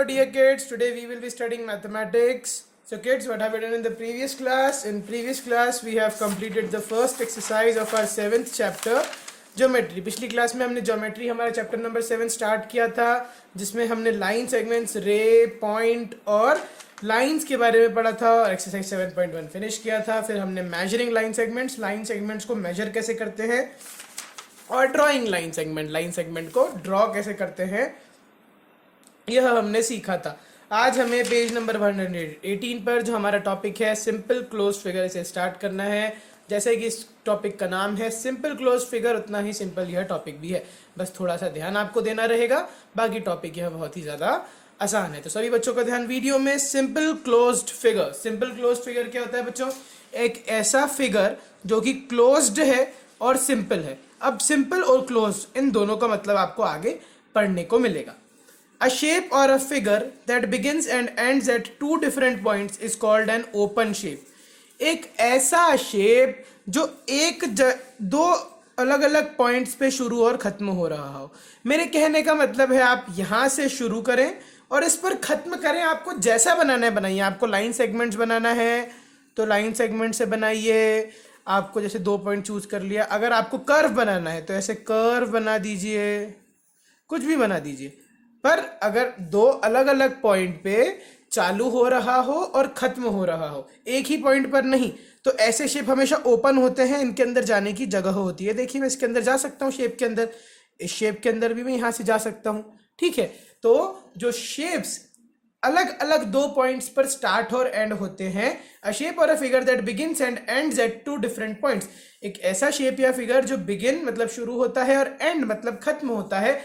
dear kids, today we will be studying mathematics. So kids, what have we done in the previous class? In previous class we have completed the first exercise of our 7th chapter, geometry. पिछली class में हमने geometry हमारा chapter number 7 start किया था, जिसमें हमने line segments, रे, point और लाइंस के बारे में पढ़ा था और एक्सरसाइज 7.1 फिनिश किया था. फिर हमने मेजरिंग लाइन सेगमेंट्स को मेजर कैसे करते हैं और ड्राइंग लाइन सेगमेंट को ड्रॉ कैसे करते हैं, यह हमने सीखा था. आज हमें पेज नंबर 118 पर जो हमारा टॉपिक है सिंपल क्लोज फिगर, इसे स्टार्ट करना है. जैसे कि इस टॉपिक का नाम है सिंपल क्लोज फिगर, उतना ही सिंपल यह टॉपिक भी है. बस थोड़ा सा ध्यान आपको देना रहेगा, बाकी टॉपिक यह बहुत ही ज़्यादा आसान है. तो सभी बच्चों का ध्यान वीडियो में. Simple closed figure. Simple closed figure क्या होता है बच्चों? एक ऐसा फिगर जो कि क्लोज्ड है और सिंपल है. अब सिंपल और क्लोज्ड इन दोनों का मतलब आपको आगे पढ़ने को मिलेगा. A shape or a figure that begins and ends at two different points is called an open shape. एक ऐसा शेप जो दो अलग अलग पॉइंट्स पे शुरू और ख़त्म हो रहा हो. मेरे कहने का मतलब है आप यहाँ से शुरू करें और इस पर ख़त्म करें. आपको जैसा बनाना है बनाइए. आपको लाइन सेगमेंट्स बनाना है तो लाइन सेगमेंट से बनाइए. आपको जैसे 2 पॉइंट चूज कर लिया. अगर आपको कर्व बनाना है तो ऐसे कर्व बना दीजिए, कुछ भी बना दीजिए. पर अगर दो अलग अलग पॉइंट पे चालू हो रहा हो और ख़त्म हो रहा हो, एक ही पॉइंट पर नहीं, तो ऐसे शेप हमेशा ओपन होते हैं. इनके अंदर जाने की जगह होती है. देखिए मैं इसके अंदर जा सकता हूँ, शेप के अंदर. इस शेप के अंदर भी मैं यहाँ से जा सकता हूँ. ठीक है. तो जो शेप्स अलग अलग दो पॉइंट्स पर स्टार्ट और एंड होते हैं, अ शेप और a figure that begins and ends at 2 different points. एक ऐसा शेप या फिगर जो बिगिन मतलब शुरू होता है और एंड मतलब खत्म होता है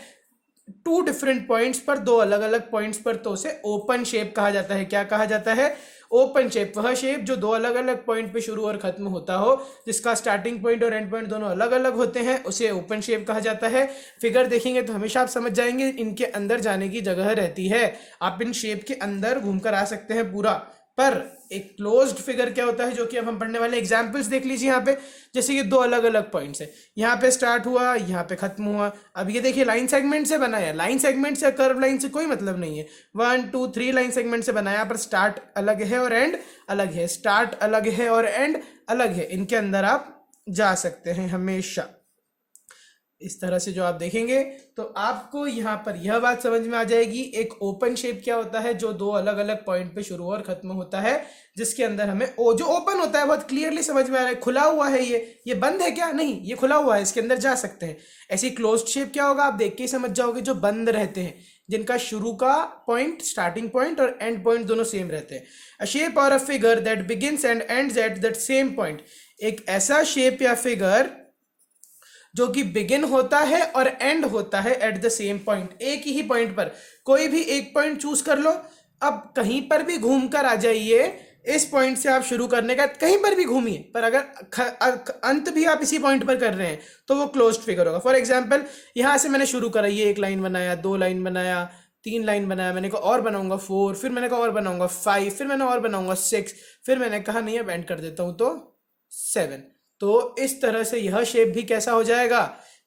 2 डिफरेंट पॉइंट्स पर, दो अलग अलग पॉइंट्स पर, तो उसे ओपन शेप कहा जाता है. क्या कहा जाता है? Open shape. वह शेप जो दो अलग अलग पॉइंट पे शुरू और खत्म होता हो, जिसका स्टार्टिंग पॉइंट और एंड पॉइंट दोनों अलग अलग होते हैं, उसे ओपन शेप कहा जाता है. फिगर देखेंगे तो हमेशा आप समझ जाएंगे इनके अंदर जाने की जगह रहती है. आप इन शेप के अंदर घूमकर आ सकते हैं पूरा. पर एक क्लोज्ड फिगर क्या होता है, जो कि अब हम पढ़ने वाले. एग्जांपल्स देख लीजिए यहाँ पे. जैसे ये दो अलग अलग पॉइंट्स है, यहाँ पे स्टार्ट हुआ, यहाँ पे खत्म हुआ. अब ये देखिए लाइन सेगमेंट से बनाया. लाइन सेगमेंट से कर्व लाइन से कोई मतलब नहीं है. 1 2 3 लाइन सेगमेंट से बनाया, पर स्टार्ट अलग है और एंड अलग है. स्टार्ट अलग है और एंड अलग है. इनके अंदर आप जा सकते हैं हमेशा. इस तरह से जो आप देखेंगे तो आपको यहाँ पर यह बात समझ में आ जाएगी. एक ओपन शेप क्या होता है, जो दो अलग अलग पॉइंट पे शुरू और खत्म होता है, जिसके अंदर हमें जो ओपन होता है बहुत क्लियरली समझ में आ रहा है. खुला हुआ है, ये बंद है क्या? नहीं, ये खुला हुआ है, इसके अंदर जा सकते हैं. ऐसी क्लोज्ड शेप क्या होगा, आप देख के ही समझ जाओगे, जो बंद रहते हैं, जिनका शुरू का पॉइंट, स्टार्टिंग पॉइंट और एंड पॉइंट दोनों सेम रहते हैं. अ शेप और a figure that begins and ends at that same point. एक ऐसा शेप या फिगर जो कि बिगिन होता है और एंड होता है एट द सेम पॉइंट. एक ही पॉइंट पर कोई भी एक पॉइंट चूज कर लो. अब कहीं पर भी घूम कर आ जाइए. इस पॉइंट से आप शुरू करने का, कहीं पर भी घूमिए, पर अगर अंत भी आप इसी पॉइंट पर कर रहे हैं तो वो क्लोज्ड फिगर होगा. फॉर एग्जाम्पल यहाँ से मैंने शुरू करा, ये 1 लाइन बनाया, 2 लाइन बनाया, 3 लाइन बनाया. मैंने कहा और बनाऊंगा 4, फिर मैंने कहा और बनाऊंगा 5, फिर मैंने और बनाऊंगा 6, फिर मैंने कहा नहीं अब एंड कर देता हूं तो 7. तो इस तरह से यह शेप भी कैसा हो जाएगा?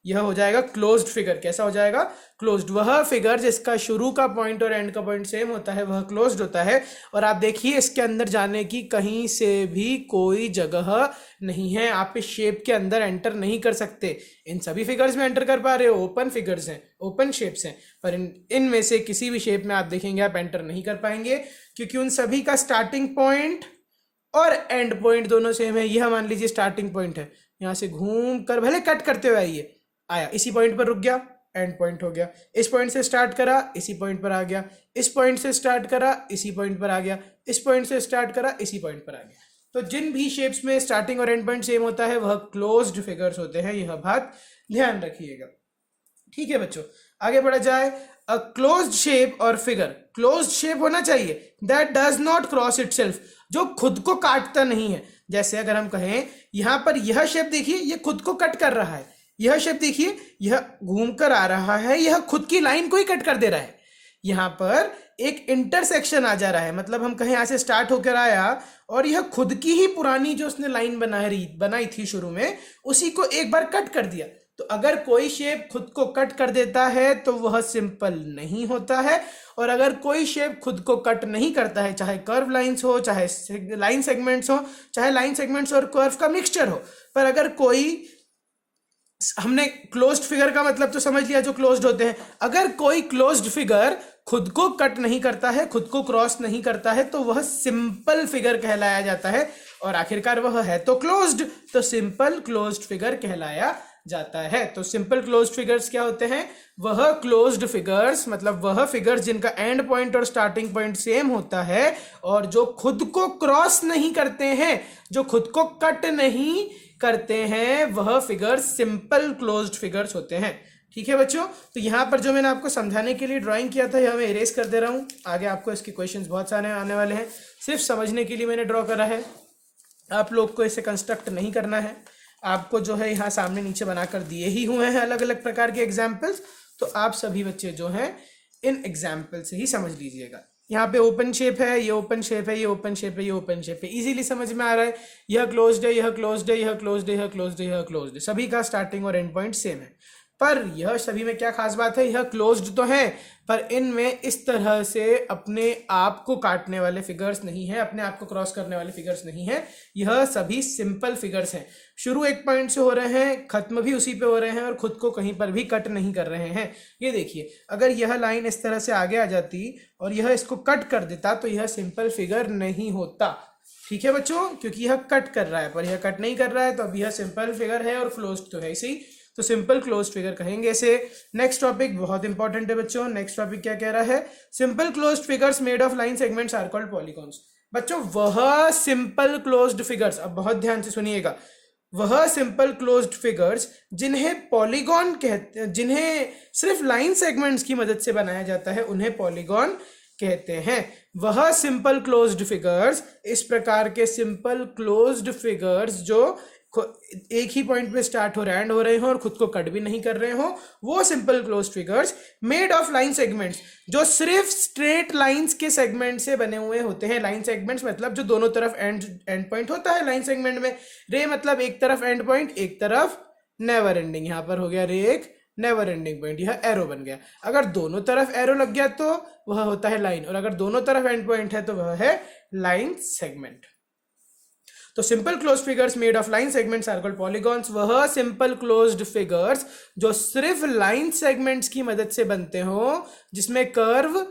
यह हो जाएगा क्लोज्ड फिगर. कैसा हो जाएगा? क्लोज्ड. वह फिगर जिसका शुरू का पॉइंट और एंड का पॉइंट सेम होता है, वह क्लोज्ड होता है. और आप देखिए इसके अंदर जाने की कहीं से भी कोई जगह नहीं है. आप इस शेप के अंदर एंटर नहीं कर सकते. इन सभी फिगर्स में एंटर कर पा रहे हो, ओपन फिगर्स हैं, ओपन शेप्स हैं, पर इनमें से किसी भी शेप में आप देखेंगे आप एंटर नहीं कर पाएंगे, क्योंकि उन सभी का स्टार्टिंग पॉइंट और एंड पॉइंट दोनों सेम है. यह मान लीजिए स्टार्टिंग पॉइंट है, यहाँ से घूम कर भले कट करते हुए आइए, आया, इसी पॉइंट पर रुक गया, एंड पॉइंट हो गया. इस पॉइंट से स्टार्ट करा, इसी पॉइंट पर आ गया. इस पॉइंट से स्टार्ट करा, इसी पॉइंट पर आ गया. इस पॉइंट से स्टार्ट करा, इसी पॉइंट पर आ गया. तो जिन भी शेप्स में स्टार्टिंग और एंड पॉइंट सेम होता है वह क्लोज्ड फिगर्स होते हैं. यह बात ध्यान रखिएगा. ठीक है बच्चों, आगे बढ़ा जाए. अ क्लोज्ड शेप और फिगर. क्लोज्ड शेप होना चाहिए that does not cross itself, जो खुद को काटता नहीं है. जैसे अगर हम कहें यहाँ पर यह शेप देखिए, ये खुद को कट कर रहा है. यह शेप देखिए, यह घूम कर आ रहा है, यह खुद की लाइन को ही कट कर दे रहा है. यहाँ पर एक इंटरसेक्शन आ जा रहा है. मतलब हम कहें यहाँ से स्टार्ट होकर आया और यह खुद की ही पुरानी जो उसने लाइन बनाई थी शुरू में, उसी को एक बार कट कर दिया. तो अगर कोई शेप खुद को कट कर देता है तो वह सिंपल नहीं होता है, और अगर कोई शेप खुद को कट नहीं करता है, चाहे कर्व लाइंस हो, चाहे लाइन सेगमेंट्स हो, चाहे लाइन सेगमेंट्स और कर्व का मिक्सचर हो, पर अगर कोई, हमने क्लोज्ड फिगर का मतलब तो समझ लिया जो क्लोज्ड होते हैं, अगर कोई क्लोज्ड फिगर खुद को कट नहीं करता है, खुद को क्रॉस नहीं करता है, तो वह सिंपल फिगर कहलाया जाता है, और आखिरकार वह है तो क्लोज्ड, तो सिंपल क्लोज्ड फिगर कहलाया जाता है। तो सिंपल क्लोज्ड फिगर्स क्या होते हैं? वह क्लोज्ड फिगर्स, मतलब वह फिगर्स जिनका एंड पॉइंट और स्टार्टिंग पॉइंट सेम होता है, और जो खुद को क्रॉस नहीं करते हैं, जो खुद को कट नहीं करते हैं, वह फिगर्स सिंपल क्लोज्ड फिगर्स होते हैं। ठीक है बच्चों, तो यहाँ पर जो मैंने आपको समझाने के लिए ड्राइंग किया था, यह मैं इरेज कर दे रहा हूँ। आगे आपको इसके क्वेश्चंस बहुत सारे आने वाले हैं, सिर्फ समझने के लिए मैंने ड्रॉ करा है, आप लोग को इसे कंस्ट्रक्ट नहीं करना है। आपको जो है यहाँ सामने नीचे बनाकर दिए ही हुए हैं अलग अलग प्रकार के एग्जाम्पल्स, तो आप सभी बच्चे जो हैं इन एग्जाम्पल से ही समझ लीजिएगा। यहाँ पे ओपन शेप है, ये ओपन शेप है, ये ओपन शेप है, ये ओपन शेप है, इजीली समझ में आ रहा है। यह क्लोज्ड है, यह क्लोज्ड है, यह क्लोज्ड है, यह क्लोज्ड है, यह क्लोज्ड है, सभी का स्टार्टिंग और एंड पॉइंट सेम है। पर यह सभी में क्या खास बात है? यह क्लोज्ड तो है, पर इनमें इस तरह से अपने आप को काटने वाले फिगर्स नहीं है, अपने आप को क्रॉस करने वाले फिगर्स नहीं है। यह सभी सिंपल फिगर्स हैं, शुरू एक पॉइंट से हो रहे हैं, खत्म भी उसी पे हो रहे हैं, और खुद को कहीं पर भी कट नहीं कर रहे हैं। ये देखिए, अगर यह लाइन इस तरह से आगे आ जाती और यह इसको कट कर देता तो यह सिंपल फिगर नहीं होता। ठीक है बच्चों, क्योंकि यह कट कर रहा है, पर यह कट नहीं कर रहा है, तो अब यह सिंपल फिगर है और क्लोज्ड तो है इसी, तो सिंपल क्लोज्ड फिगर कहेंगे इसे। नेक्स्ट टॉपिक बहुत इंपॉर्टेंट है बच्चों, नेक्स्ट टॉपिक क्या कह रहा है? Simple closed figures made of line segments are called polygons. बच्चों वह सिंपल क्लोज्ड फिगर्स, अब बहुत ध्यान से सुनिएगा, वह सिंपल क्लोज्ड फिगर्स जिन्हें पॉलीगॉन कहते हैं, जिन्हें सिर्फ लाइन सेगमेंट्स की मदद से बनाया जाता है, उन्हें पॉलीगॉन कहते हैं। वह सिंपल क्लोज्ड फिगर्स, इस प्रकार के सिंपल क्लोज्ड फिगर्स जो एक ही पॉइंट पे स्टार्ट हो रहे, एंड हो रहे हो और खुद को कट भी नहीं कर रहे हो, वो simple closed figures made of line segments, जो सिर्फ स्ट्रेट लाइंस के सेगमेंट से बने हुए होते हैं। लाइन सेगमेंट्स मतलब जो दोनों तरफ एंड पॉइंट होता है लाइन सेगमेंट में। रे मतलब एक तरफ एंड पॉइंट, एक तरफ नेवर एंडिंग, यहाँ पर हो गया रे एक नेवर एंडिंग पॉइंट, यह एरो बन गया। अगर दोनों तरफ एरो लग गया तो वह होता है लाइन, और अगर दोनों तरफ एंड पॉइंट है तो वह है लाइन सेगमेंट। तो simple closed figures made of line segments are called polygons. वह सिंपल क्लोज्ड फिगर्स जो सिर्फ लाइन सेगमेंट्स की मदद से बनते हो, जिसमें कर्व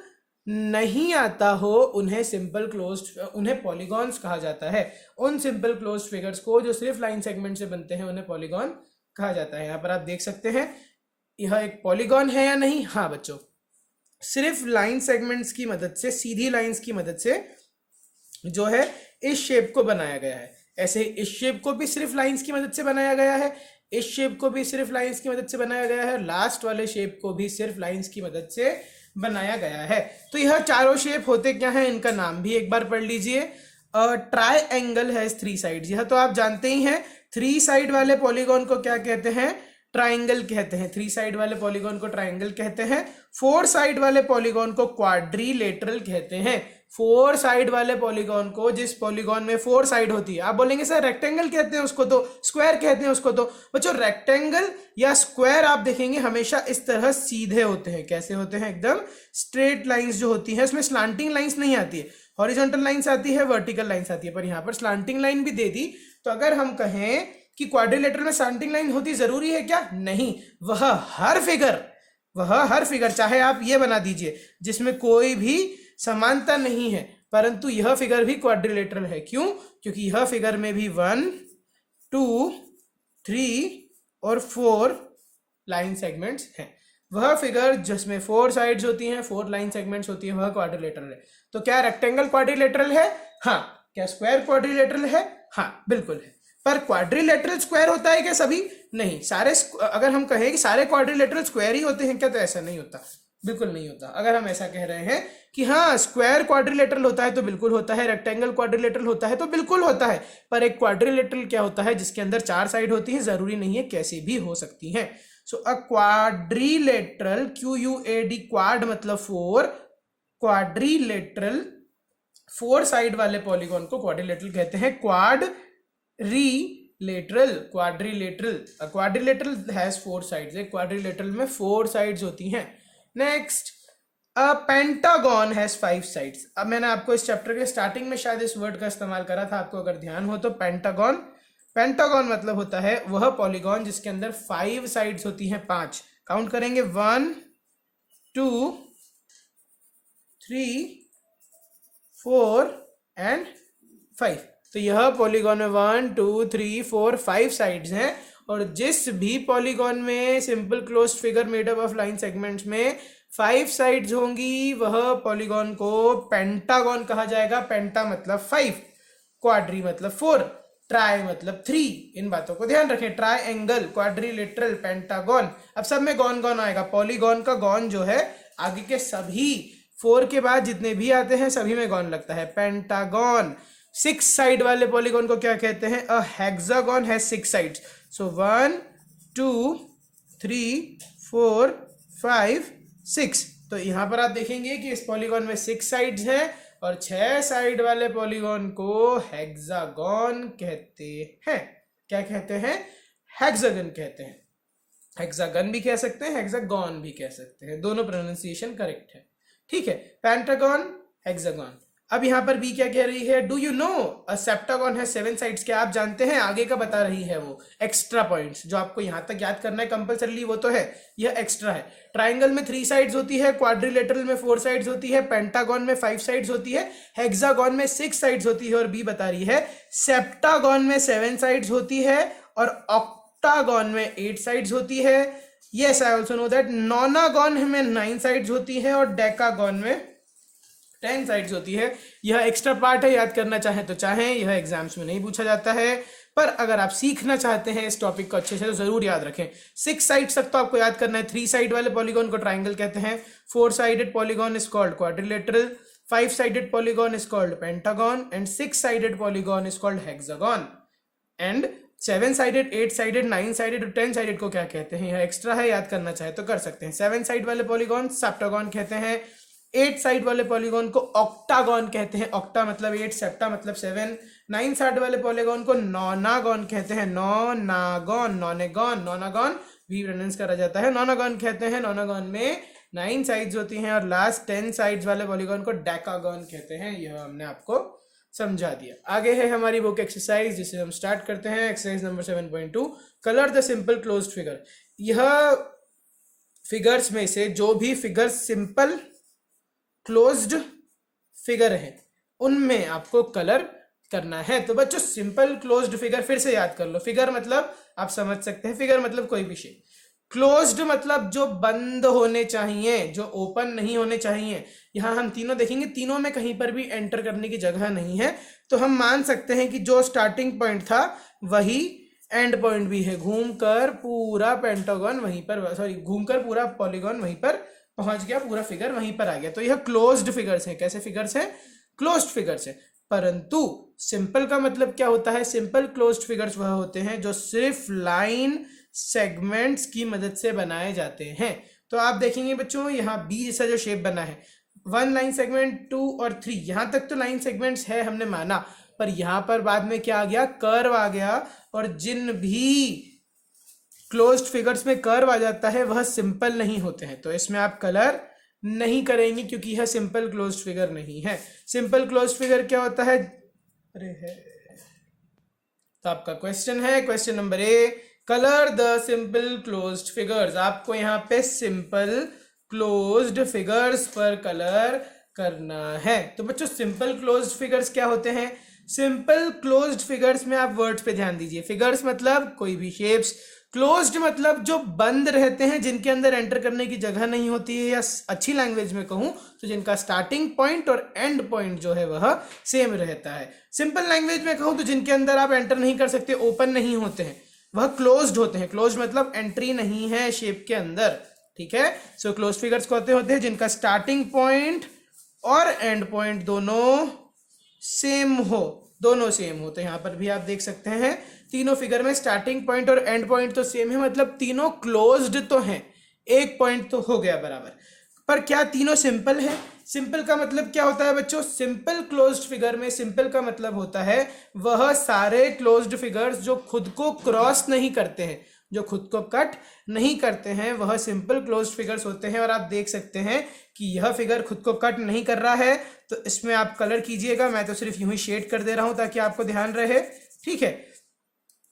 नहीं आता हो, उन्हें सिंपल क्लोज्ड, उन्हें पॉलीगॉन्स कहा जाता है। उन सिंपल क्लोज्ड फिगर्स को जो सिर्फ लाइन सेगमेंट से बनते हैं, उन्हें पॉलीगॉन कहा जाता है। यहाँ पर आप देख सकते हैं यह एक पॉलीगॉन है या नहीं? हाँ बच्चों, सिर्फ लाइन सेगमेंट्स की मदद से, सीधी लाइंस की मदद से जो है इस शेप को बनाया गया है। ऐसे ही इस शेप को भी सिर्फ लाइंस की मदद से बनाया गया है, इस शेप को भी सिर्फ लाइंस की मदद से बनाया गया है, लास्ट वाले शेप को भी सिर्फ लाइंस की मदद से बनाया गया है। तो यह चारों शेप होते क्या हैं, इनका नाम भी एक बार पढ़ लीजिए। ट्राइएंगल हैज थ्री साइड्स, यह तो आप जानते ही हैं। थ्री साइड वाले पॉलीगॉन को क्या कहते हैं? ट्राइंगल कहते हैं। थ्री साइड वाले पॉलीगॉन को ट्राइंगल कहते हैं। फोर साइड वाले पॉलीगॉन को क्वाड्रिलेटरल कहते हैं। फोर साइड वाले पॉलीगॉन को, जिस पॉलीगॉन में फोर साइड होती है, आप बोलेंगे सर रेक्टेंगल कहते हैं उसको, तो स्क्वायर कहते हैं उसको। तो बच्चों रेक्टेंगल या स्क्वायर आप देखेंगे हमेशा इस तरह सीधे होते हैं। कैसे होते हैं? एकदम स्ट्रेट लाइंस जो होती है, उसमें स्लांटिंग लाइंस नहीं आती है, हॉरिजॉन्टल लाइंस आती है, वर्टिकल लाइंस आती है, पर यहाँ पर स्लांटिंग लाइन भी दे दी। तो अगर हम कहें कि क्वाड्रिलेटरल में स्लांटिंग लाइन होती जरूरी है क्या? नहीं, वह हर फिगर चाहे आप ये बना दीजिए जिसमें कोई भी समानता नहीं है, परंतु यह फिगर भी क्वाड्रिलेटरल है। क्यों? क्योंकि यह फिगर में भी 1, 2, 3 और 4 लाइन सेगमेंट्स हैं। वह फिगर जिसमें 4 साइड्स होती हैं, 4 लाइन सेगमेंट्स होती हैं, वह क्वाड्रिलेटरल है। तो क्या रेक्टेंगल क्वाड्रिलेटरल है? हाँ। क्या स्क्वायर क्वाड्रिलेटरल है? हाँ बिल्कुल है। पर क्वाड्रिलेटरल स्क्वायर होता है क्या सभी? नहीं। सारे, अगर हम कहें कि सारे क्वाड्रिलेटरल स्क्वायर ही होते हैं क्या, तो ऐसा नहीं होता, बिल्कुल नहीं होता। अगर हम ऐसा कह रहे हैं कि हाँ स्क्वायर क्वाड्रिलेटरल होता है तो बिल्कुल होता है, रेक्टेंगल क्वाड्रिलेटरल होता है तो बिल्कुल होता है, पर एक क्वाड्रिलेटरल क्या होता है? जिसके अंदर 4 साइड होती है, जरूरी नहीं है कैसी भी हो सकती हैं। सो अ क्वाड्रिलेटरल, QUAD, क्वाड मतलब 4, क्वाड्रिलेटरल 4 साइड वाले पॉलीगॉन को क्वाड्रिलेटरल कहते हैं। क्वाड री lateral, quadrilateral, quadrilateral has 4 sides, एक क्वाड्रिलेटरल में 4 साइड्स होती हैं। Next, a pentagon has 5 sides. अब मैंने आपको इस चैप्टर के स्टार्टिंग में शायद इस वर्ड का इस्तेमाल करा था, आपको अगर ध्यान हो तो। पेंटागन, पेंटागन मतलब होता है वह पॉलीगॉन जिसके अंदर 5 साइड्स होती हैं, 5। काउंट करेंगे 1 2 3 4 एंड 5। तो यह पॉलीगॉन में 1 2 3 4 5 साइड्स हैं, और जिस भी पॉलीगॉन में simple closed figure made up of line segments में 5 साइड्स होंगी वह पॉलीगॉन को पेंटागन कहा जाएगा। पेंटा मतलब 5, क्वाड्री मतलब 4, ट्राई मतलब 3। इन बातों को ध्यान रखें। Triangle, quadrilateral, pentagon. अब सब में गॉन गॉन आएगा। पॉलीगॉन का गॉन जो है आगे के सभी 4 के बाद जितने भी आते हैं सभी में गॉन लगता है। पेंटागन। 6 साइड वाले पॉलीगॉन को क्या कहते हैं? अ हेक्सागन हैज 6 साइड्स। सो 1 2 3 4 5 6। तो यहां पर आप देखेंगे कि इस पॉलीगॉन में 6 साइड्स हैं, और 6 साइड वाले पॉलीगॉन को हेक्सागन कहते हैं। क्या कहते हैं? हेक्सागन कहते हैं। हेक्सागन भी कह सकते हैं, हेक्सागन भी कह सकते हैं, दोनों प्रोनाउंसिएशन करेक्ट है। ठीक है, पेंटागन, हेक्सागन। अब यहां पर बी क्या कह रही है? Do you know a septagon है 7 साइड्स। क्या आप जानते हैं? आगे का बता रही है वो। एक्स्ट्रा पॉइंट्स जो आपको यहां तक याद करना है कंपल्सरीली वो तो है, यह एक्स्ट्रा है। ट्राइंगल में 3 साइड्स होती है, क्वाड्रिलेटरल में 4 साइड्स होती है, पेंटागन में 5 साइड्स होती है, हेक्सागन में 6 साइड्स होती है। और बी बता रही है सेप्टागन में 7 साइड्स होती है, और ऑक्टागन में 8 साइड्स होती है। Yes, I also know that. नोनागन में 9 साइड्स होती है, और डेकागन में 10 साइड्स होती है। यह एक्स्ट्रा पार्ट है, याद करना चाहें तो चाहें, यह एग्जाम्स में नहीं पूछा जाता है, पर अगर आप सीखना चाहते हैं इस टॉपिक को अच्छे से तो जरूर याद रखें। 6 साइड्स तक तो आपको याद करना है। 3 साइड वाले पॉलीगॉन को ट्राइंगल कहते हैं, 4 sided polygon is called quadrilateral, 5 sided polygon is called pentagon, and 6 sided polygon is called hexagon. And 7 sided, 8 sided, 9 sided और 10 साइडेड को क्या कहते हैं? यह एक्स्ट्रा है, याद करना चाहे तो कर सकते हैं। 7 साइड वाले पॉलीगॉन सेप्टागन कहते हैं, 8 साइड वाले पॉलीगॉन को ऑक्टागन कहते हैं। ऑक्टा मतलब 8, सेप्टा मतलब 7। 9 साइड वाले पॉलीगॉन को नोनागन कहते हैं। नोनागन, नोनेगन, नोनागन भी प्रोनाउंस करा जाता है, नोनागन कहते हैं। नोनागन में 9 साइड्स होती हैं, और लास्ट 10 साइड्स वाले पॉलीगॉन को डेकागन कहते हैं। यह हमने आपको समझा दिया। आगे है हमारी बुक एक्सरसाइज, जिसे हम स्टार्ट करते हैं। Exercise number 7.2, colour the simple closed figure. यह फिगर्स में से जो भी फिगर सिंपल क्लोज्ड फिगर है उनमें आपको कलर करना है। तो बच्चों सिंपल क्लोज्ड फिगर फिर से याद कर लो। फिगर मतलब आप समझ सकते हैं, फिगर मतलब कोई भी शेप। क्लोज्ड मतलब जो बंद होने चाहिए, जो ओपन नहीं होने चाहिए। यहां हम तीनों देखेंगे, तीनों में कहीं पर भी एंटर करने की जगह नहीं है, तो हम मान सकते हैं कि जो स्टार्टिंग पॉइंट था वही एंड पॉइंट भी है। घूमकर पूरा पेंटागन वहीं पर, सॉरी घूमकर पूरा पॉलीगॉन वहीं पर पहुंच गया, पूरा फिगर वहीं पर आ गया। तो यह क्लोज्ड फिगर्स हैं। कैसे फिगर्स हैं? क्लोज्ड फिगर्स हैं। परंतु सिंपल का मतलब क्या होता है? सिंपल क्लोज्ड फिगर्स वह होते हैं जो सिर्फ लाइन सेगमेंट्स की मदद से बनाए जाते हैं। तो आप देखेंगे बच्चों, यहाँ बी जैसा जो शेप बना है, 1 लाइन सेगमेंट, 2 और 3, यहां तक तो लाइन सेगमेंट्स है हमने माना, पर यहां पर बाद में क्या आ गया? कर्व आ गया। और जिन भी क्लोज्ड फिगर्स में कर्व आ जाता है वह सिंपल नहीं होते हैं, तो इसमें आप कलर नहीं करेंगे क्योंकि यह सिंपल क्लोज्ड फिगर नहीं है। सिंपल क्लोज्ड फिगर क्या होता है? अरे है, तो आपका क्वेश्चन है, question number A, colour the simple closed figures. आपको यहाँ पे सिंपल क्लोज्ड फिगर्स पर कलर करना है। तो बच्चों सिंपल क्लोज्ड फिगर्स क्या होते हैं? सिंपल क्लोज्ड फिगर्स में आप वर्ड्स पे ध्यान दीजिए। फिगर्स मतलब कोई भी शेप्स, क्लोज्ड मतलब जो बंद रहते हैं, जिनके अंदर एंटर करने की जगह नहीं होती है, या अच्छी लैंग्वेज में कहूं तो जिनका स्टार्टिंग पॉइंट और एंड पॉइंट जो है वह सेम रहता है। सिंपल लैंग्वेज में कहूं तो जिनके अंदर आप एंटर नहीं कर सकते, ओपन नहीं होते हैं, वह क्लोज्ड होते हैं। क्लोज्ड मतलब एंट्री नहीं है शेप के अंदर। ठीक है, सो क्लोज्ड फिगर्स कहते होते हैं जिनका स्टार्टिंग पॉइंट और एंड पॉइंट दोनों सेम हो, दोनों सेम होते हैं। यहां पर भी आप देख सकते हैं तीनों फिगर में स्टार्टिंग पॉइंट और एंड पॉइंट तो सेम है, मतलब तीनों क्लोज्ड तो हैं, एक पॉइंट तो हो गया बराबर। पर क्या तीनों सिंपल है? सिंपल का मतलब क्या होता है बच्चों? सिंपल क्लोज्ड फिगर में सिंपल का मतलब होता है वह सारे क्लोज्ड फिगर्स जो खुद को क्रॉस नहीं करते हैं, जो खुद को कट नहीं करते हैं, वह सिंपल क्लोज्ड फिगर्स होते हैं। और आप देख सकते हैं कि यह फिगर खुद को कट नहीं कर रहा है, तो इसमें आप कलर कीजिएगा। मैं तो सिर्फ यूं ही शेड कर दे रहा हूं ताकि आपको ध्यान रहे, ठीक है।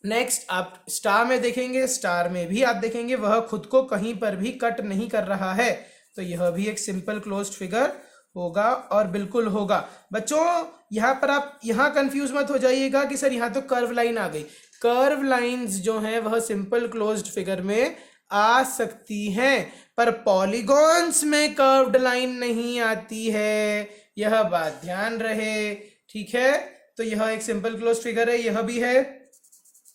नेक्स्ट आप स्टार में देखेंगे, स्टार में भी आप देखेंगे वह खुद को कहीं पर भी कट नहीं कर रहा है, तो यह भी एक सिंपल क्लोज्ड फिगर होगा और बिल्कुल होगा। बच्चों यहाँ पर आप यहाँ कंफ्यूज मत हो जाइएगा कि सर यहाँ तो कर्व लाइन आ गई। कर्व लाइंस जो हैं वह सिंपल क्लोज्ड फिगर में आ सकती हैं, पर पॉलीगॉन्स में कर्व्ड लाइन नहीं आती है, यह बात ध्यान रहे, ठीक है। तो यह एक सिंपल क्लोज्ड फिगर है, यह भी है,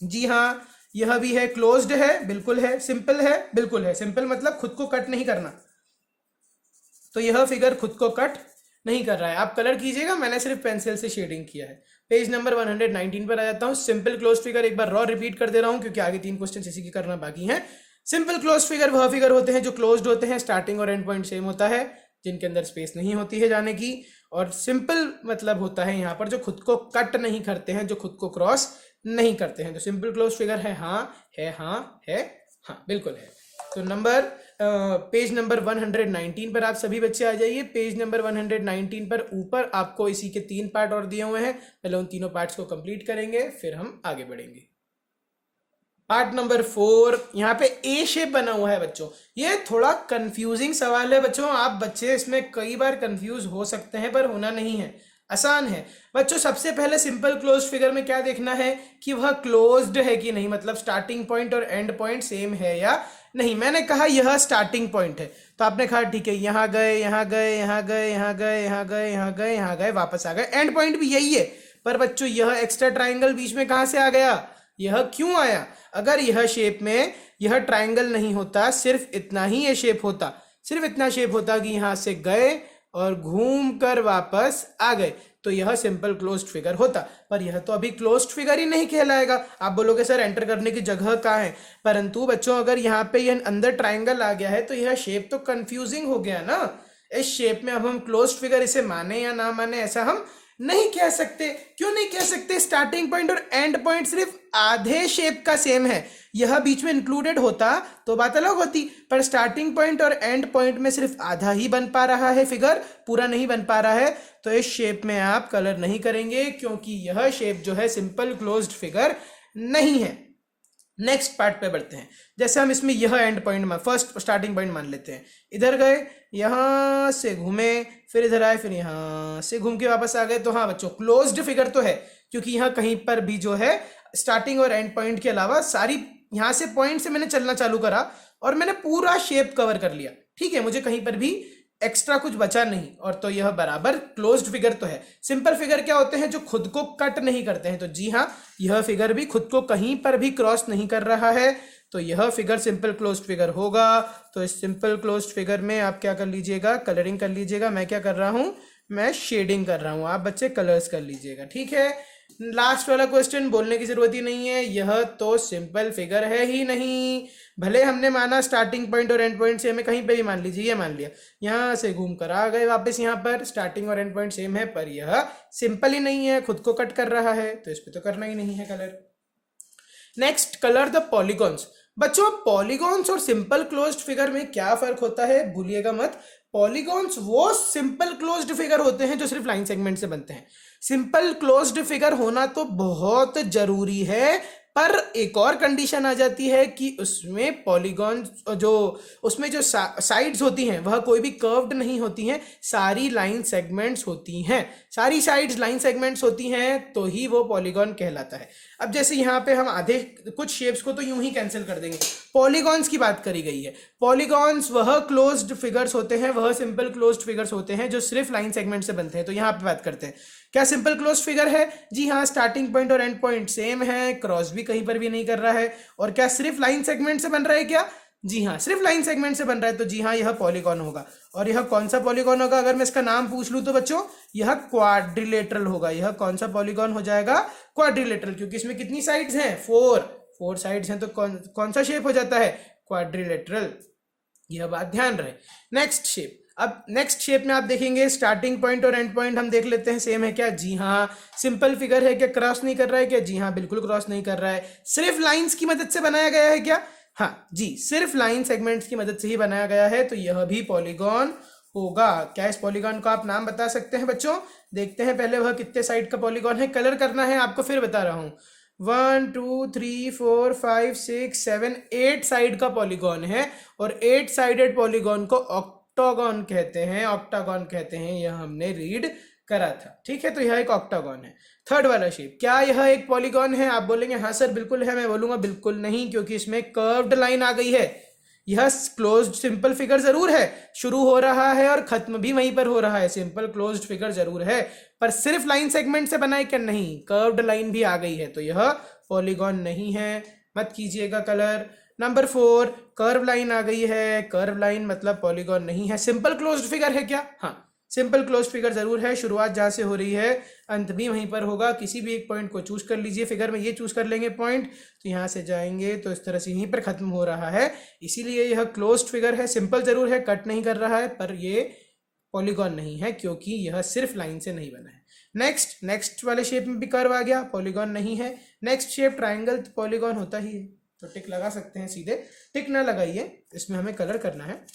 जी हाँ यह भी है, क्लोज्ड है, बिल्कुल है, सिंपल है, बिल्कुल है। सिंपल मतलब खुद को कट नहीं करना, तो यह फिगर खुद को कट नहीं कर रहा है। आप कलर कीजिएगा, मैंने सिर्फ पेंसिल से शेडिंग किया है। पेज नंबर 119 पर आ जाता हूँ। सिंपल क्लोज फिगर एक बार रॉ रिपीट कर दे रहा हूँ क्योंकि आगे 3 क्वेश्चन इसी की करना बाकी हैं। सिंपल क्लोज फिगर वह फिगर होते हैं जो क्लोज्ड होते हैं, स्टार्टिंग और एंड पॉइंट सेम होता है, जिनके अंदर स्पेस नहीं होती है जाने की। और सिंपल मतलब होता है यहाँ पर जो खुद को कट नहीं करते हैं, जो खुद को क्रॉस नहीं करते हैं। तो सिंपल क्लोज फिगर है हाँ, है हाँ, है हाँ, बिल्कुल है। तो पेज नंबर 119 पर आप सभी बच्चे आ जाइए। पेज नंबर 119 पर ऊपर आपको इसी के 3 पार्ट और दिए हुए हैं, पहले उन तीनों पार्ट्स को कंप्लीट करेंगे फिर हम आगे बढ़ेंगे। पार्ट नंबर 4, यहाँ पे ए शेप बना हुआ है बच्चों। ये थोड़ा कंफ्यूजिंग सवाल है बच्चों, आप बच्चे इसमें कई बार कंफ्यूज हो सकते हैं, पर होना नहीं है, आसान है बच्चों। सबसे पहले सिंपल क्लोज्ड फिगर में क्या देखना है कि वह क्लोज्ड है कि नहीं, मतलब स्टार्टिंग पॉइंट और एंड पॉइंट सेम है या नहीं। मैंने कहा यह स्टार्टिंग पॉइंट है, तो आपने कहा ठीक है, यहाँ गए, यहाँ गए, यहाँ गए, यहाँ गए, यहाँ गए, यहाँ गए, यहाँ गए, वापस आ गए। एंड पॉइंट भी यही है, पर बच्चों यह एक्स्ट्रा ट्राइंगल बीच में कहाँ से आ गया, यह क्यों आया? अगर यह शेप में यह ट्राइंगल नहीं होता, सिर्फ इतना ही ये शेप होता, सिर्फ इतना शेप होता कि यहां से गए और घूम कर वापस आ गए, तो यह सिंपल क्लोज्ड फिगर होता। पर यह तो अभी क्लोज्ड फिगर ही नहीं कहलाएगा। आप बोलोगे सर एंटर करने की जगह कहाँ है, परंतु बच्चों अगर यहाँ पे यह अंदर ट्राइंगल आ गया है तो यह शेप तो कंफ्यूजिंग हो गया ना। इस शेप में अब हम क्लोज्ड फिगर इसे माने या ना माने ऐसा हम नहीं कह सकते। क्यों नहीं कह सकते? स्टार्टिंग पॉइंट और एंड पॉइंट सिर्फ आधे शेप का सेम है, यह बीच में इंक्लूडेड होता तो बात अलग होती, पर स्टार्टिंग पॉइंट और एंड पॉइंट में सिर्फ आधा ही बन पा रहा है फिगर, पूरा नहीं बन पा रहा है, तो इस शेप में आप कलर नहीं करेंगे क्योंकि यह शेप जो है सिंपल क्लोज्ड फिगर नहीं है। नेक्स्ट पार्ट पे बढ़ते हैं। जैसे हम इसमें यह and point first starting point मान लेते हैं, इधर गए, यहां से घूमे, फिर इधर आए, फिर यहां से घूम के वापस आ गए, तो हाँ बच्चों क्लोज्ड फिगर तो है, क्योंकि यहाँ कहीं पर भी जो है स्टार्टिंग और एंड पॉइंट के अलावा सारी यहाँ से पॉइंट से मैंने चलना चालू करा और मैंने पूरा शेप कवर कर लिया, ठीक है, मुझे कहीं पर भी एक्स्ट्रा कुछ बचा नहीं, और तो यह बराबर क्लोज्ड फिगर तो है। सिंपल फिगर क्या होते हैं? जो खुद को कट नहीं करते हैं, तो जी हाँ यह फिगर भी खुद को कहीं पर भी क्रॉस नहीं कर रहा है, तो यह फिगर सिंपल क्लोज्ड फिगर होगा। तो इस सिंपल क्लोज्ड फिगर में आप क्या कर लीजिएगा, कलरिंग कर लीजिएगा। मैं क्या कर रहा हूं, मैं शेडिंग कर रहा हूं, आप बच्चे कलर्स कर लीजिएगा, ठीक है। लास्ट वाला क्वेश्चन बोलने की जरूरत ही नहीं है, यह तो सिंपल फिगर है ही नहीं। भले हमने माना स्टार्टिंग पॉइंट और एंड पॉइंट सेम है, कहीं पे भी मान लीजिए, ये मान लिया, यहां से घूम कर आ गए वापस, यहाँ पर स्टार्टिंग और एंड पॉइंट सेम है, पर यह सिंपल ही नहीं है, खुद को कट कर रहा है, तो इस पे तो करना ही नहीं है colour. Next, colour the polygons. बच्चों पॉलीगॉन्स और सिंपल क्लोज्ड फिगर में क्या फर्क होता है भूलिएगा मत। पॉलीगॉन्स वो सिंपल क्लोज्ड फिगर होते हैं जो सिर्फ लाइन सेगमेंट से बनते हैं। सिंपल क्लोज्ड फिगर होना तो बहुत जरूरी है, पर एक और कंडीशन आ जाती है कि उसमें पॉलीगॉन जो उसमें जो साइड्स होती हैं वह कोई भी कर्व्ड नहीं होती हैं, सारी लाइन सेगमेंट्स होती हैं, सारी साइड्स लाइन सेगमेंट्स होती हैं, तो ही वो पॉलीगॉन कहलाता है। अब जैसे यहाँ पे हम आधे कुछ शेप्स को तो यूं ही कैंसिल कर देंगे, पॉलीगॉन्स की बात करी गई है। पॉलीगॉन्स वह क्लोज्ड फिगर्स होते हैं, वह सिंपल क्लोज्ड फिगर्स होते हैं जो सिर्फ लाइन सेगमेंट से बनते हैं। तो यहाँ पे बात करते हैं, क्या सिंपल क्लोज्ड फिगर है? जी हाँ, स्टार्टिंग पॉइंट और एंड पॉइंट सेम है, क्रॉस भी कहीं पर भी नहीं कर रहा है। और क्या सिर्फ लाइन सेगमेंट से बन रहा है क्या? जी हाँ, सिर्फ लाइन सेगमेंट से बन रहा है, तो जी हाँ यह पॉलीगॉन होगा। और यह कौन सा पॉलीगॉन होगा? अगर मैं इसका नाम पूछ लूं तो बच्चों यह क्वाड्रिलेटरल होगा। यह कौन सा पॉलीगॉन हो जाएगा? क्वाड्रिलेटरल, क्योंकि इसमें कितनी साइड्स हैं? 4 साइड्स हैं, तो कौन सा शेप हो जाता है? क्वाड्रिलेटरल। यह बात ध्यान रहे। नेक्स्ट शेप, अब नेक्स्ट शेप में आप देखेंगे स्टार्टिंग पॉइंट और एंड पॉइंट हम देख लेते हैं सेम है क्या, जी हाँ। सिंपल फिगर है क्या, क्रॉस नहीं कर रहा है क्या, जी हाँ बिल्कुल क्रॉस नहीं कर रहा है। सिर्फ लाइंस की मदद से बनाया गया है क्या, हाँ जी, सिर्फ लाइन सेगमेंट्स की मदद से ही बनाया गया है, तो यह भी पॉलीगॉन होगा। क्या इस पॉलीगॉन को आप नाम बता सकते हैं बच्चों? देखते हैं पहले वह कितने साइड का पॉलीगॉन है, कलर करना है आपको, फिर बता रहा हूं। 1 2 3 4 5 6 7 8 साइड का पॉलीगॉन है, और 8 साइडेड पॉलीगॉन को ऑक्टागॉन कहते हैं, ऑक्टागॉन कहते हैं, यह हमने रीड करा था। ठीक है, तो यह एक ऑक्टागॉन है। थर्ड वाला शेप, क्या यह एक पॉलीगॉन है? आप बोलेंगे हाँ सर बिल्कुल है, मैं बोलूंगा बिल्कुल नहीं, क्योंकि इसमें कर्व्ड लाइन आ गई है। यह क्लोज्ड सिंपल फिगर जरूर है, शुरू हो रहा है और खत्म भी वहीं पर हो रहा है, सिंपल क्लोज्ड फिगर जरूर है, पर सिर्फ लाइन सेगमेंट से बना है क्या? नहीं, कर्व्ड लाइन भी आ गई है, तो यह पॉलीगॉन नहीं है, मत कीजिएगा कलर। नंबर 4, कर्व लाइन आ गई है, कर्व लाइन मतलब पॉलीगॉन नहीं है। सिंपल क्लोज्ड फिगर है क्या? हाँ, सिंपल क्लोज फिगर जरूर है, शुरुआत जहां से हो रही है अंत भी वहीं पर होगा। किसी भी एक पॉइंट को चूज कर लीजिए, फिगर में ये चूज कर लेंगे पॉइंट, तो यहां से जाएंगे तो इस तरह से यहीं पर खत्म हो रहा है, इसीलिए यह क्लोज्ड फिगर है। सिंपल जरूर है, कट नहीं कर रहा है, पर ये पॉलीगॉन नहीं है क्योंकि यह सिर्फ लाइन से नहीं बना है। नेक्स्ट वाले शेप में भी कर्व आ गया, पॉलीगॉन नहीं है। नेक्स्ट शेप ट्राइंगल, पॉलीगॉन होता ही है, तो टिक लगा सकते हैं सीधे। टिक ना लगाइए, इसमें हमें कलर करना है,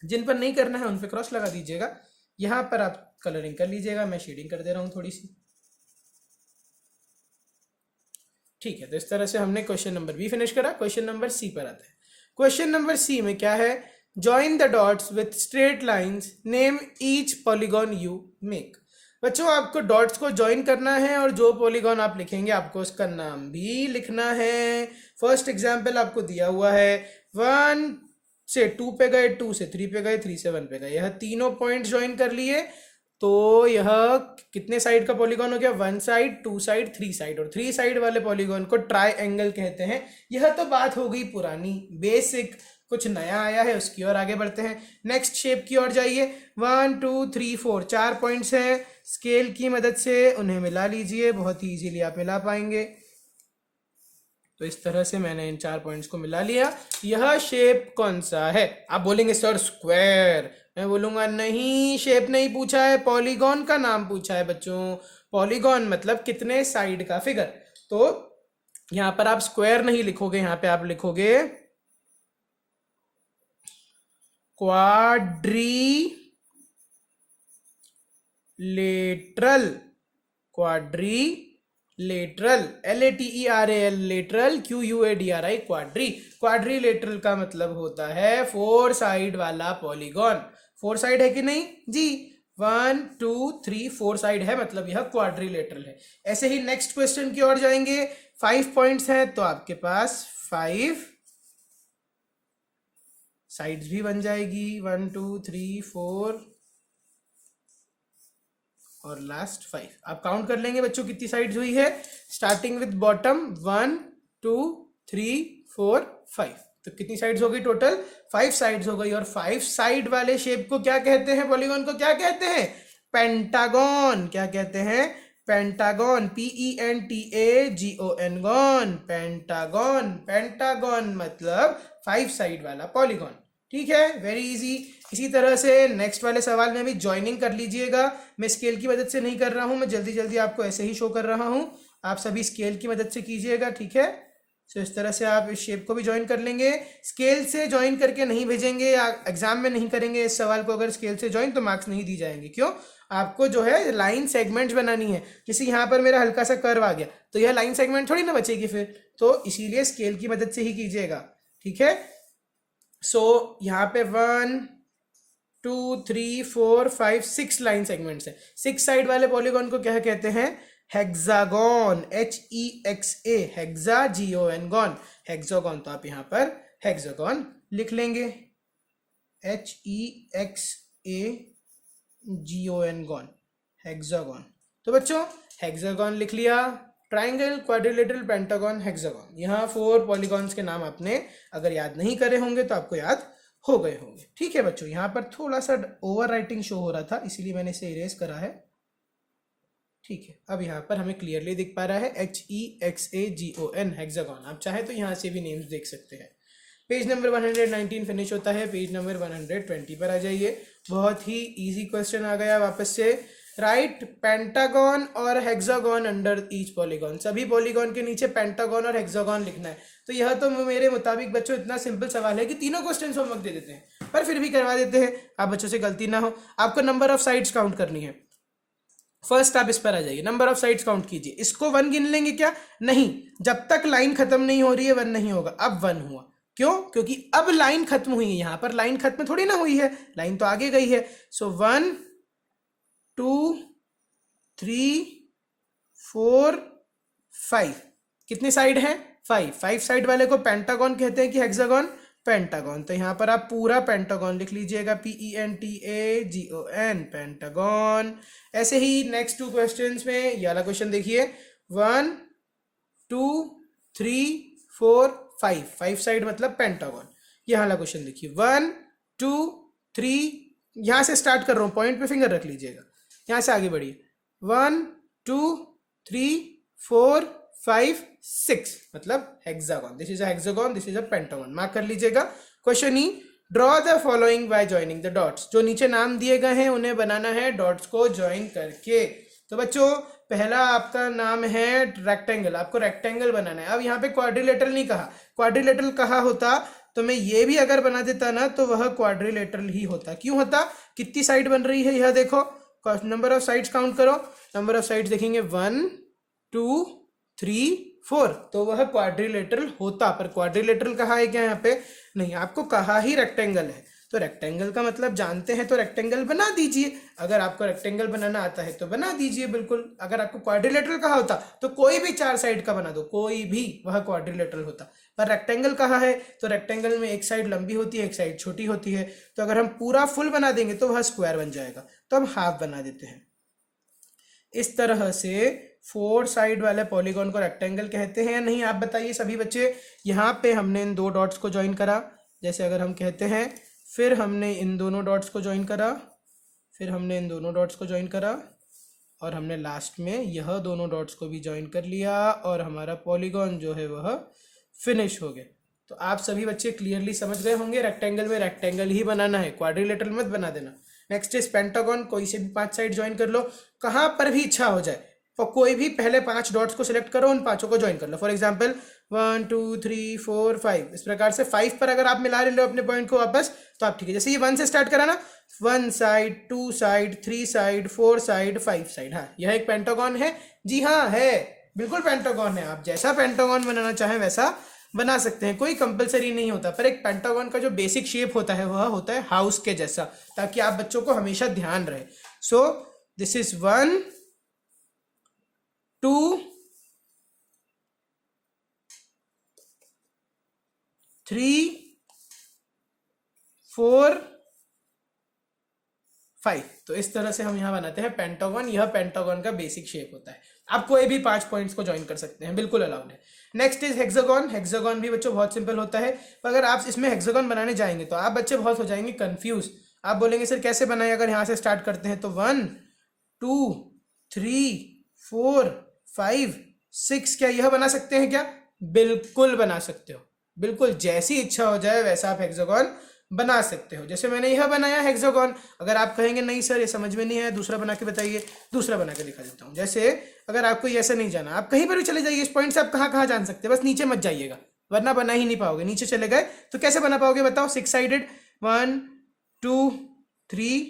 जिन पर नहीं करना है उन पर क्रॉस लगा दीजिएगा। यहां पर आप कलरिंग कर लीजिएगा, मैं शेडिंग कर दे रहा हूं थोड़ी सी। ठीक है, तो इस तरह से हमने क्वेश्चन नंबर बी फिनिश करा। क्वेश्चन नंबर सी पर आते हैं। क्वेश्चन नंबर सी में क्या है? Join the dots with straight lines, name each polygon you make. बच्चों आपको डॉट्स को ज्वाइन करना है, और जो पॉलीगॉन आप लिखेंगे आपको उसका नाम भी लिखना है। फर्स्ट एग्जाम्पल आपको दिया हुआ है, 1 से 2 पे गए, 2 से 3 पे गए, 3 से 1 पे गए, यह तीनों पॉइंट ज्वाइन कर लिए, तो यह कितने साइड का पॉलीगॉन हो गया? 1 साइड, 2 साइड, 3 साइड, और 3 साइड वाले पॉलीगॉन को ट्राइएंगल कहते हैं। यह तो बात हो गई पुरानी बेसिक, कुछ नया आया है उसकी ओर आगे बढ़ते हैं। नेक्स्ट शेप की ओर जाइए। 1 2 3 4 4 पॉइंट्स हैं, स्केल की मदद से उन्हें मिला लीजिए, बहुत ही इजीली आप मिला पाएंगे। तो इस तरह से मैंने इन 4 पॉइंट्स को मिला लिया। यह शेप कौन सा है? आप बोलेंगे सर स्क्वायर, मैं बोलूंगा नहीं, शेप नहीं पूछा है, पॉलीगॉन का नाम पूछा है बच्चों। पॉलीगॉन मतलब कितने साइड का फिगर, तो यहां पर आप स्क्वायर नहीं लिखोगे, यहां पे आप लिखोगे quadrilateral, quadrilateral, LATERAL, lateral, QUADRI, quadri. Quadrilateral का मतलब होता है 4 साइड वाला पॉलीगॉन। 4 साइड है कि नहीं जी? 1 2 3 4 साइड है, मतलब यह क्वाड्रीलेटरल है। ऐसे ही नेक्स्ट क्वेश्चन की ओर जाएंगे। 5 पॉइंट्स हैं, तो आपके पास 5 साइड्स भी बन जाएगी, 1 2 3 4 और लास्ट 5। आप काउंट कर लेंगे बच्चों कितनी साइड्स हुई है, स्टार्टिंग विद बॉटम 1 2 3 4 5, तो कितनी साइड्स हो गई टोटल? 5 साइड्स हो गई। और 5 साइड वाले शेप को क्या कहते हैं? पॉलीगॉन को क्या कहते हैं? पेंटागन। क्या कहते हैं? Pentagon, PENTAGON, gone, pentagon. Pentagon मतलब 5 साइड वाला पॉलीगॉन। ठीक है, वेरी इजी। इसी तरह से नेक्स्ट वाले सवाल में भी ज्वाइनिंग कर लीजिएगा। मैं स्केल की मदद से नहीं कर रहा हूं, मैं जल्दी जल्दी आपको ऐसे ही शो कर रहा हूं, आप सभी स्केल की मदद से कीजिएगा। ठीक है, तो इस तरह से आप इस शेप को भी ज्वाइन कर लेंगे। स्केल से ज्वाइन करके नहीं भेजेंगे, एग्जाम में नहीं करेंगे इस सवाल को, अगर स्केल से ज्वाइन तो मार्क्स नहीं दी जाएंगे। क्यों? आपको जो है लाइन सेगमेंट्स बनानी है। जैसे यहाँ पर मेरा हल्का सा कर्व आ गया, तो यह लाइन सेगमेंट थोड़ी ना बचेगी फिर, तो इसीलिए स्केल की मदद से ही कीजिएगा। ठीक है, सो यहाँ पे 1 2 3 4 5 6 लाइन सेगमेंट्स है। 6 साइड वाले पॉलीगॉन को क्या कहते हैं? Hexagon, HEXA, hexa GON, gone, hexagon. तो आप यहाँ पर हेक्सागोन लिख लेंगे, HEXAGON, गॉन, हेक्सागोन। तो बच्चों हेक्सागोन लिख लिया। ट्राइंगल, क्वाड्रिलेटरल, पेंटागन, हेक्सागोन, यहाँ 4 पॉलीगॉन्स के नाम आपने अगर याद नहीं करे होंगे तो आपको याद हो गए होंगे। ठीक है बच्चों, यहाँ पर थोड़ा सा ओवर राइटिंग शो हो रहा था, इसीलिए मैंने इसे इरेज करा है। ठीक है, अब यहाँ पर हमें क्लियरली दिख पा रहा है HEXAGON, हेक्सागोन। आप चाहे तो यहाँ से भी नेम्स देख सकते हैं। पेज नंबर 119 फिनिश होता है, पेज नंबर 120 पर आ जाइए। बहुत ही इजी क्वेश्चन आ गया वापस से। राइट पेंटागन और हेक्सागन अंडर ईच पॉलीगॉन, सभी पॉलीगॉन के नीचे पेंटागन और हेक्सागन लिखना है। तो यह तो मेरे मुताबिक बच्चों इतना सिंपल सवाल है कि तीनों क्वेश्चन होमवर्क दे देते हैं, पर फिर भी करवा देते हैं, आप बच्चों से गलती ना हो। आपको नंबर ऑफ साइड्स काउंट करनी है। फर्स्ट आप इस पर आ जाइए, नंबर ऑफ साइड्स काउंट कीजिए। इसको 1 गिन लेंगे क्या? नहीं, जब तक लाइन खत्म नहीं हो रही है 1 नहीं होगा। अब 1 हुआ, क्यों? क्योंकि अब लाइन खत्म हुई है, यहां पर लाइन खत्म थोड़ी ना हुई है, लाइन तो आगे गई है। सो 1 2 3 4 5, कितनी साइड है? 5 साइड वाले को पेंटागन कहते हैं कि हेक्सागन? पेंटागन। तो यहां पर आप पूरा पेंटागन लिख लीजिएगा, PENTAGON, पेंटागन। ऐसे ही नेक्स्ट 2 क्वेश्चंस में ये वाला क्वेश्चन देखिए, 1 2 3 4 5 साइड मतलब पेंटागन। ये वाला क्वेश्चन देखिए, 1 2 3, यहां से स्टार्ट कर रहा हूं, पॉइंट पे फिंगर रख लीजिएगा, यहां से आगे बढ़िए। 1 2 3 4 5 6 मतलब hexagon. This is a hexagon, this is a pentagon. Mark कर लीजिएगा। Question E, draw the following bye joining the dots. जो नीचे नाम दिए गए हैं उन्हें बनाना है डॉट्स को ज्वाइन करके। तो बच्चों पहला आपका नाम है रेक्टेंगल, आपको रेक्टेंगल बनाना है। अब यहाँ पे क्वाड्रिलेटरल नहीं कहा, क्वाड्रिलेटरल कहा होता तो मैं ये भी अगर बना देता ना तो वह क्वाड्रिलेटरल ही होता। क्यों होता? कितनी साइड बन रही है यह देखो, नंबर ऑफ साइड्स काउंट करो। नंबर ऑफ साइड्स देखेंगे 1 2 3 4, तो वह क्वाड्रिलेटरल होता। पर क्वाड्रिलेटरल कहा है क्या यहाँ पे? नहीं, आपको कहा ही रेक्टेंगल है। तो रेक्टेंगल का मतलब जानते हैं, तो रेक्टेंगल बना दीजिए। अगर आपको रेक्टेंगल बनाना आता है तो बना दीजिए बिल्कुल। अगर आपको क्वाड्रिलेटरल कहा होता तो कोई भी 4 साइड का बना दो, कोई भी, वह क्वाड्रिलेटरल होता। पर रेक्टेंगल कहा है तो रेक्टेंगल में एक साइड लंबी होती है, एक साइड छोटी होती है। तो अगर हम पूरा फुल बना देंगे तो वह स्क्वायर बन जाएगा। तो हम हाफ बना देते हैं। इस तरह से 4 साइड वाले पॉलीगॉन को रेक्टेंगल कहते हैं या नहीं, आप बताइए सभी बच्चे। यहाँ पे हमने इन 2 डॉट्स को ज्वाइन करा, जैसे अगर हम कहते हैं, फिर हमने इन दोनों डॉट्स को ज्वाइन करा, फिर हमने इन दोनों डॉट्स को ज्वाइन करा, और हमने लास्ट में यह दोनों डॉट्स को भी ज्वाइन कर लिया, और हमारा पॉलीगॉन जो है वह फिनिश हो गया। तो आप सभी बच्चे क्लियरली समझ गए होंगे, रेक्टेंगल में रेक्टेंगल ही बनाना है, क्वाड्रिलेटरल मत बना देना। नेक्स्ट इज पेंटागन, कोई से भी 5 साइड ज्वाइन कर लो, कहाँ पर भी इच्छा हो जाए, और कोई भी पहले 5 डॉट्स को सिलेक्ट करो, उन 5 को ज्वाइन कर लो। फॉर एग्जांपल 1 2 3 4 5, इस प्रकार से 5 पर अगर आप मिला ले लो अपने पॉइंट को वापस तो आप ठीक है। जैसे ये 1 से स्टार्ट करा ना, 1 side 2 side 3 side 4 side 5 side, हाँ यह एक पेंटागन है। जी हाँ है, बिल्कुल पेंटागन है। आप जैसा पेंटागन बनाना चाहें वैसा बना सकते हैं, कोई कंपलसरी नहीं होता। पर एक पेंटागन का जो बेसिक शेप होता है वह होता है हाउस के जैसा, ताकि आप बच्चों को हमेशा ध्यान रहे। So this is 1 2 3 4 5। तो इस तरह से हम यहाँ बनाते हैं पेंटागन। यह पेंटागन का बेसिक शेप होता है। आप कोई भी 5 पॉइंट्स को ज्वाइन कर सकते हैं, बिल्कुल अलाउड है। Next is hexagon. हेक्सागन भी बच्चों बहुत सिंपल होता है, पर अगर आप इसमें हेक्सागन बनाने जाएंगे तो आप बच्चे बहुत हो जाएंगे कंफ्यूज। आप बोलेंगे सर कैसे बनाए, अगर यहाँ से स्टार्ट करते हैं तो 1 2 3 4 5 6, क्या यह बना सकते हैं क्या? बिल्कुल बना सकते हो, बिल्कुल जैसी इच्छा हो जाए वैसा आप हेक्सागन बना सकते हो। जैसे मैंने यह बनाया हेक्सागन। अगर आप कहेंगे नहीं सर ये समझ में नहीं है, दूसरा बना के बताइए, दूसरा बना के दिखा देता हूँ। जैसे अगर आपको ये ऐसे नहीं जाना, आप कहीं पर भी चले जाइए, इस पॉइंट से आप कहाँ कहाँ जान सकते हैं, बस नीचे मत जाइएगा वरना बना ही नहीं पाओगे। नीचे चले गए तो कैसे बना पाओगे बताओ? 6 साइडेड 1 2 3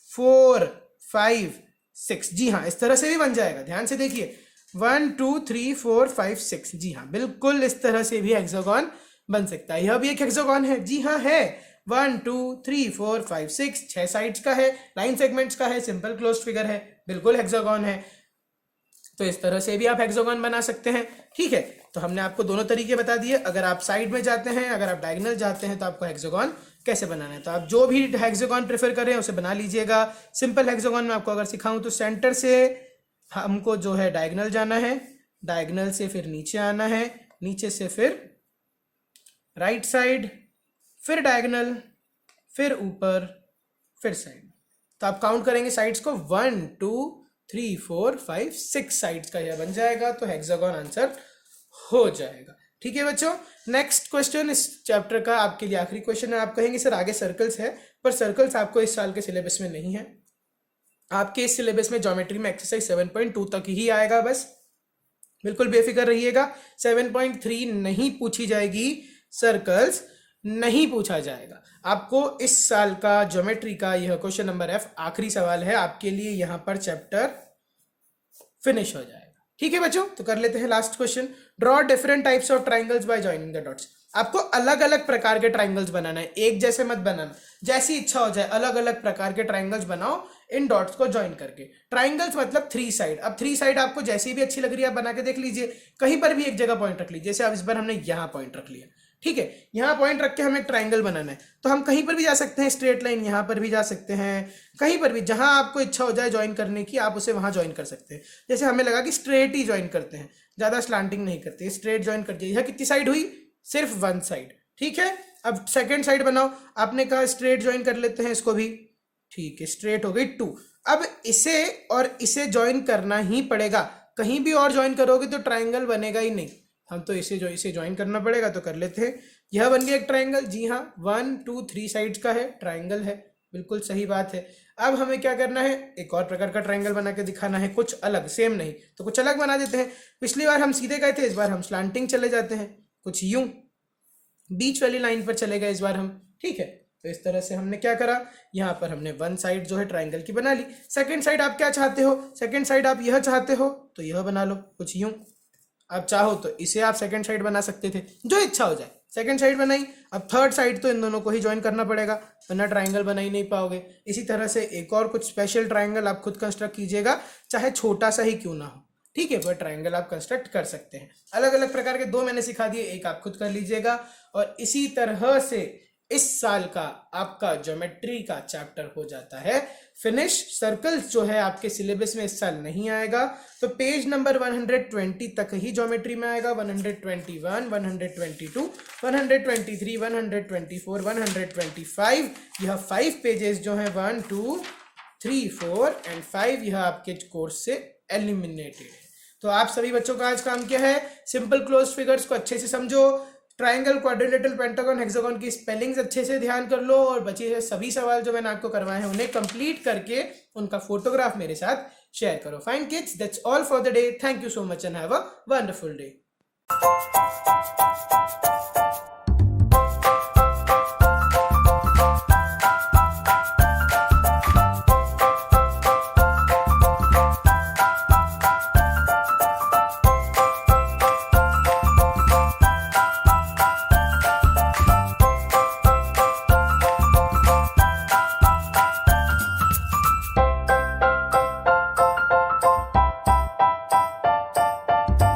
4 5 6, जी हाँ इस तरह से भी बन जाएगा। ध्यान से देखिए 1 2 3 4 5 6, जी हाँ बिल्कुल इस तरह से भी हेक्सागन बन सकता है। यह भी एक हेक्सागन है, जी हाँ है। 1 2 3 4 5 6, 6 साइड्स का है, 9 सेगमेंट्स का है, सिंपल क्लोज्ड फिगर है, बिल्कुल हेक्सागन है। तो इस तरह से भी आप हेक्सागन बना सकते हैं। ठीक है, तो हमने आपको दोनों तरीके बता दिए। अगर आप साइड में जाते हैं, अगर आप डायगोनल जाते हैं तो आपको हेक्सागन कैसे बनाना है। तो आप जो भी हेक्सागन प्रेफर करें उसे बना लीजिएगा। सिंपल हेक्सागन में आपको अगर सिखाऊं तो सेंटर से हमको जो है डायगोनल जाना है, डायगोनल से फिर नीचे आना है, नीचे से फिर राइट साइड, फिर डायगोनल, फिर ऊपर, फिर साइड। तो आप काउंट करेंगे साइड्स को 1 2 3 4 5 6 साइड्स का यह बन जाएगा। तो हेक्सागन आंसर हो जाएगा। ठीक है बच्चों, नेक्स्ट क्वेश्चन इस चैप्टर का आपके लिए आखिरी क्वेश्चन है। आप कहेंगे सर आगे सर्कल्स है, पर सर्कल्स आपको इस साल के सिलेबस में नहीं है। आपके इस सिलेबस में ज्योमेट्री में एक्सरसाइज 7.2 तक ही आएगा बस, बिल्कुल बेफिक्र रहिएगा। 7.3 नहीं पूछी जाएगी, सर्कल्स नहीं पूछा जाएगा। आपको इस साल का ज्योमेट्री का यह क्वेश्चन नंबर F आखिरी सवाल है आपके लिए, यहां पर चैप्टर फिनिश हो जाएगा। ठीक है बच्चों, तो कर लेते हैं last question. Draw different types of triangles bye joining the dots. आपको अलग अलग प्रकार के ट्राइंगल्स बनाना है, एक जैसे मत बनाना, जैसी इच्छा हो जाए अलग अलग प्रकार के ट्राइंगल्स बनाओ इन डॉट्स को ज्वाइन करके। ट्राइंगल्स मतलब 3 साइड। अब 3 साइड आपको जैसी भी अच्छी लग रही है आप बना के देख लीजिए, कहीं पर भी एक जगह पॉइंट रख लीजिए। जैसे अब इस बार हमने यहाँ पॉइंट रख लिया, ठीक है, यहाँ पॉइंट रख के हमें एक ट्राइंगल बनाना है, तो हम कहीं पर भी जा सकते हैं, स्ट्रेट लाइन यहाँ पर भी जा सकते हैं, कहीं पर भी जहां आपको इच्छा हो जाए ज्वाइन करने की आप उसे वहां ज्वाइन कर सकते हैं। जैसे हमें लगा कि स्ट्रेट ही ज्वाइन करते हैं, ज्यादा स्लांटिंग नहीं करते, स्ट्रेट ज्वाइन कर दिया। यह कितनी साइड हुई, सिर्फ 1 साइड, ठीक है। अब सेकेंड साइड बनाओ, आपने कहा स्ट्रेट ज्वाइन कर लेते हैं इसको भी, ठीक है, स्ट्रेट हो गई 2। अब इसे और इसे ज्वाइन करना ही पड़ेगा, कहीं भी और ज्वाइन करोगे तो ट्राइंगल बनेगा ही नहीं। हम तो इसे ज्वाइन करना पड़ेगा, तो कर लेते हैं। यह बन गया एक ट्राइंगल, जी हाँ, 1 2 3 साइड्स का है, ट्राइंगल है, बिल्कुल सही बात है। अब हमें क्या करना है, एक और प्रकार का ट्राइंगल बना के दिखाना है, कुछ अलग, सेम नहीं तो कुछ अलग बना देते हैं। पिछली बार हम सीधे गए थे, इस बार हम स्लांटिंग चले जाते हैं, कुछ यूं बीच वाली लाइन पर चले गए इस बार हम, ठीक है। तो इस तरह से हमने क्या करा, यहाँ पर हमने 1 साइड जो है ट्राइंगल की बना ली। सेकंड साइड आप क्या चाहते हो, सेकंड साइड आप यह चाहते हो तो यह बना लो, कुछ यूं। आप चाहो तो इसे आप सेकंड साइड बना सकते थे, जो इच्छा हो जाए। सेकंड साइड बनाई, अब थर्ड साइड तो इन दोनों को ही ज्वाइन करना पड़ेगा, वरना ट्राइंगल बना ही नहीं पाओगे। इसी तरह से एक और कुछ स्पेशल ट्राइंगल आप खुद कंस्ट्रक्ट कीजिएगा, चाहे छोटा सा ही क्यों ना हो, ठीक है, पर ट्राइंगल आप कंस्ट्रक्ट कर सकते हैं। अलग अलग प्रकार के 2 मैंने सिखा दिए, एक आप खुद कर लीजिएगा। और इसी तरह से इस साल का आपका ज्योमेट्री का चैप्टर हो जाता है फिनिश। सर्कल्स जो है आपके सिलेबस में इस साल नहीं आएगा, तो पेज नंबर 120 तक ही ज्योमेट्री में आएगा। 121, 122, 123, 124, 125, यह 5 पेजेस जो हैं 1 2 3 4 एंड 5 यह आपके कोर्स से एलिमिनेटेड है। तो आप सभी बच्चों का आज काम क्या है, सिंपल क्लोज फिगर्स को अच्छे से समझो, ट्राइंगल, क्वाड्रिलेटरल, पेंटागन, हेक्सागन की स्पेलिंग्स अच्छे से ध्यान कर लो, और बचे हुए सभी सवाल जो मैंने आपको करवाए हैं उन्हें कंप्लीट करके उनका फोटोग्राफ मेरे साथ शेयर करो। Fine kids, that's all for the day. Thank you so much and have a wonderful day.